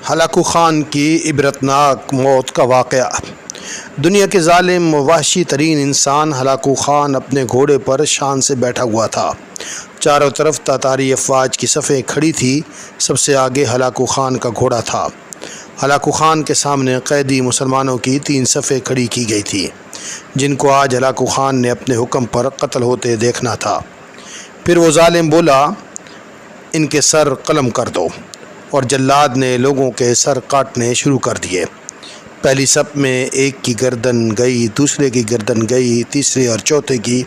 Hulagu Khan کی عبرتناک موت کا واقعہ۔ دنیا کے ظالم و وحشی ترین انسان ہلاکو خان اپنے گھوڑے پر شان سے بیٹھا ہوا تھا۔ چاروں طرف تاتاری افواج کی صفیں کھڑی تھی۔ سب سے آگے ہلاکو خان کا گھوڑا تھا۔ ہلاکو خان کے سامنے قیدی مسلمانوں کی 3 صفیں کھڑی کی گئی تھی، جن کو آج ہلاکو خان نے اپنے حکم پر قتل ہوتے دیکھنا تھا۔ پھر وہ ظالم بولا، ان کے سر قلم کر دو، اور جلاد نے لوگوں کے سر کاٹنے شروع کر دیے۔ پہلی صف میں ایک کی گردن گئی، دوسرے کی گردن گئی، تیسرے اور چوتھے کی۔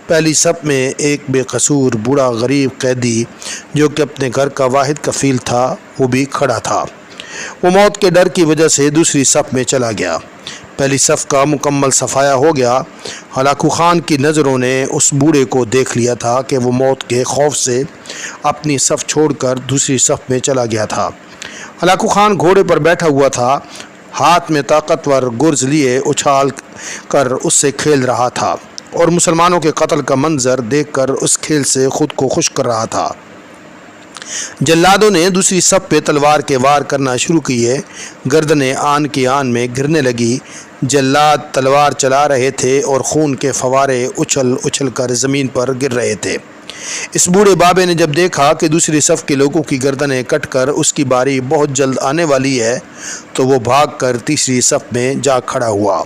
پہلی صف میں ایک بے قصور بوڑھا غریب قیدی جو کہ اپنے گھر کا واحد کفیل تھا، وہ بھی کھڑا تھا۔ وہ موت کے ڈر کی وجہ سے دوسری صف میں چلا گیا۔ پہلی صف کا مکمل صفایا ہو گیا۔ ہلاکو خان کی نظروں نے اس بوڑھے کو دیکھ لیا تھا کہ وہ موت کے خوف سے اپنی صف چھوڑ کر دوسری صف میں چلا گیا تھا۔ ہلاکو خان گھوڑے پر بیٹھا ہوا تھا، ہاتھ میں طاقتور گرز لیے اچھال کر اس سے کھیل رہا تھا، اور مسلمانوں کے قتل کا منظر دیکھ کر اس کھیل سے خود کو خوش کر رہا تھا۔ جلادوں نے دوسری صف پہ تلوار کے وار کرنا شروع کیے۔ گردنیں آن کی آن میں گرنے لگی۔ جلاد تلوار چلا رہے تھے اور خون کے فوارے اچھل اچھل کر زمین پر گر رہے تھے۔ اس بوڑھے بابے نے جب دیکھا کہ دوسری صف کے لوگوں کی گردنیں کٹ کر اس کی باری بہت جلد آنے والی ہے، تو وہ بھاگ کر تیسری صف میں جا کھڑا ہوا۔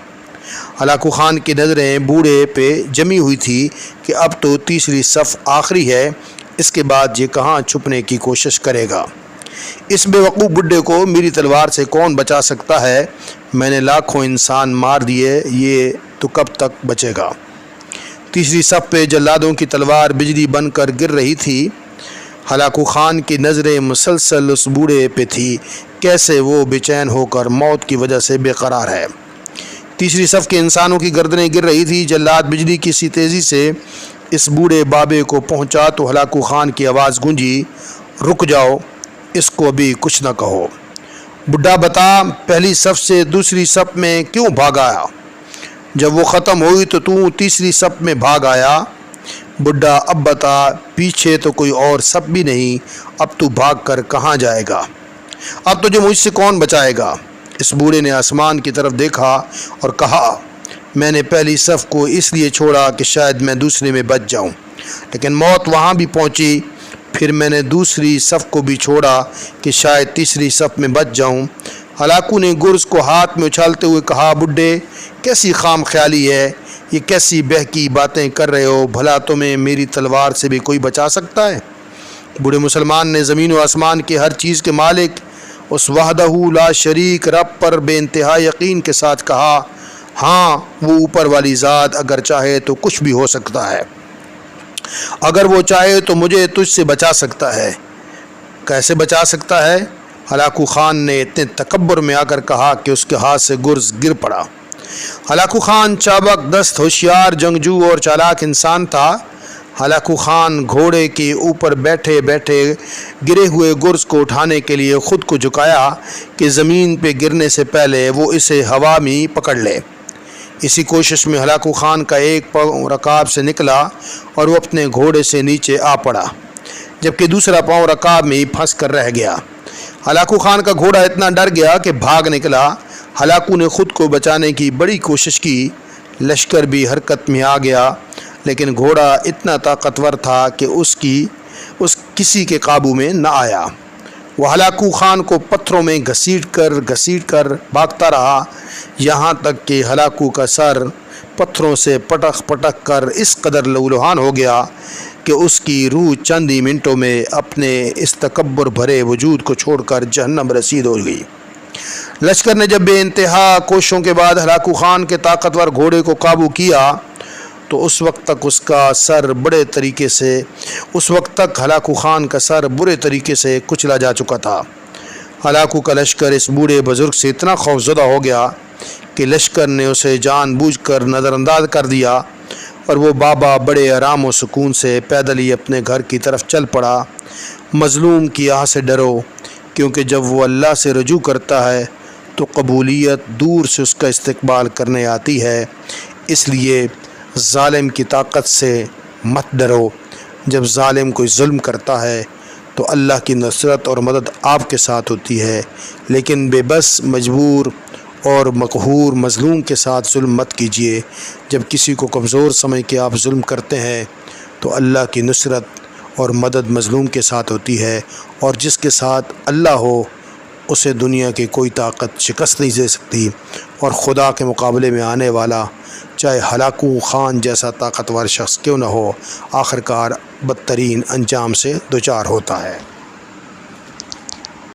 ہلاکو خان کی نظریں بوڑھے پہ جمی ہوئی تھی کہ اب تو تیسری صف آخری ہے، اس کے بعد یہ کہاں چھپنے کی کوشش کرے گا؟ اس بے وقوف بڈھے کو میری تلوار سے کون بچا سکتا ہے؟ میں نے لاکھوں انسان مار دیے، یہ تو کب تک بچے گا؟ تیسری صف پہ جلادوں کی تلوار بجلی بن کر گر رہی تھی۔ ہلاکو خان کی نظریں مسلسل اس بوڑھے پہ تھی، کیسے وہ بے چین ہو کر موت کی وجہ سے بے قرار ہے۔ تیسری صف کے انسانوں کی گردنیں گر رہی تھی۔ جلاد بجلی کی سی تیزی سے اس بوڑھے بابے کو پہنچا تو ہلاکو خان کی آواز گونجی، رک جاؤ، اس کو ابھی کچھ نہ کہو۔ بڈھا بتا، پہلی صف سے دوسری صف میں کیوں بھاگ آیا؟ جب وہ ختم ہوئی تو تیسری صف میں بھاگ آیا۔ بڈھا، اب بتا، پیچھے تو کوئی اور صف بھی نہیں، اب تو بھاگ کر کہاں جائے گا؟ اب تجھے مجھ سے کون بچائے گا؟ اس بوڑھے نے آسمان کی طرف دیکھا اور کہا، میں نے پہلی صف کو اس لیے چھوڑا کہ شاید میں دوسرے میں بچ جاؤں، لیکن موت وہاں بھی پہنچی۔ پھر میں نے دوسری صف کو بھی چھوڑا کہ شاید تیسری صف میں بچ جاؤں۔ ہلاکو نے گرز کو ہاتھ میں اچھالتے ہوئے کہا، بڈھے، کیسی خام خیالی ہے، یہ کیسی بہکی باتیں کر رہے ہو؟ بھلا تمہیں میری تلوار سے بھی کوئی بچا سکتا ہے؟ بوڑھے مسلمان نے زمین و آسمان کے ہر چیز کے مالک اس وحدہ لا شریک رب پر بے انتہا یقین کے ساتھ کہا، ہاں، وہ اوپر والی ذات اگر چاہے تو کچھ بھی ہو سکتا ہے۔ اگر وہ چاہے تو مجھے تجھ سے بچا سکتا ہے۔ کیسے بچا سکتا ہے؟ ہلاکو خان نے اتنے تکبر میں آ کر کہا کہ اس کے ہاتھ سے گرز گر پڑا۔ ہلاکو خان چابک دست، ہوشیار جنگجو اور چالاک انسان تھا۔ ہلاکو خان گھوڑے کے اوپر بیٹھے بیٹھے گرے ہوئے گرز کو اٹھانے کے لیے خود کو جھکایا کہ زمین پہ گرنے سے پہلے وہ اسے ہوا میں پکڑ لے۔ اسی کوشش میں ہلاکو خان کا ایک پاؤں رکاب سے نکلا اور وہ اپنے گھوڑے سے نیچے آ پڑا، جبکہ دوسرا پاؤں رکاب میں ہی پھنس کر رہ گیا۔ ہلاکو خان کا گھوڑا اتنا ڈر گیا کہ بھاگ نکلا۔ ہلاکو نے خود کو بچانے کی بڑی کوشش کی، لشکر بھی حرکت میں آ گیا، لیکن گھوڑا اتنا طاقتور تھا کہ اس کسی کے قابو میں نہ آیا۔ وہ ہلاکو خان کو پتھروں میں گھسیٹ کر بھاگتا رہا، یہاں تک کہ ہلاکو کا سر پتھروں سے پٹک پٹک کر اس قدر لہولہان ہو گیا کہ اس کی روح چند ہی منٹوں میں اپنے اس تکبر بھرے وجود کو چھوڑ کر جہنم رسید ہو گئی۔ لشکر نے جب بے انتہا کوششوں کے بعد ہلاکو خان کے طاقتور گھوڑے کو قابو کیا تو اس وقت تک ہلاکو خان کا سر برے طریقے سے کچلا جا چکا تھا۔ ہلاکو کا لشکر اس بوڑھے بزرگ سے اتنا خوفزدہ ہو گیا کہ لشکر نے اسے جان بوجھ کر نظر انداز کر دیا، اور وہ بابا بڑے آرام و سکون سے پیدل ہی اپنے گھر کی طرف چل پڑا۔ مظلوم کی آہ سے ڈرو، کیونکہ جب وہ اللہ سے رجوع کرتا ہے تو قبولیت دور سے اس کا استقبال کرنے آتی ہے۔ اس لیے ظالم کی طاقت سے مت ڈرو۔ جب ظالم کوئی ظلم کرتا ہے تو اللہ کی نصرت اور مدد آپ کے ساتھ ہوتی ہے، لیکن بے بس، مجبور اور مقہور مظلوم کے ساتھ ظلم مت کیجیے۔ جب کسی کو کمزور سمجھ کے آپ ظلم کرتے ہیں تو اللہ کی نصرت اور مدد مظلوم کے ساتھ ہوتی ہے، اور جس کے ساتھ اللہ ہو اسے دنیا کی کوئی طاقت شکست نہیں دے سکتی، اور خدا کے مقابلے میں آنے والا چاہے ہلاکو خان جیسا طاقتور شخص کیوں نہ ہو، آخرکار بدترین انجام سے دوچار ہوتا ہے۔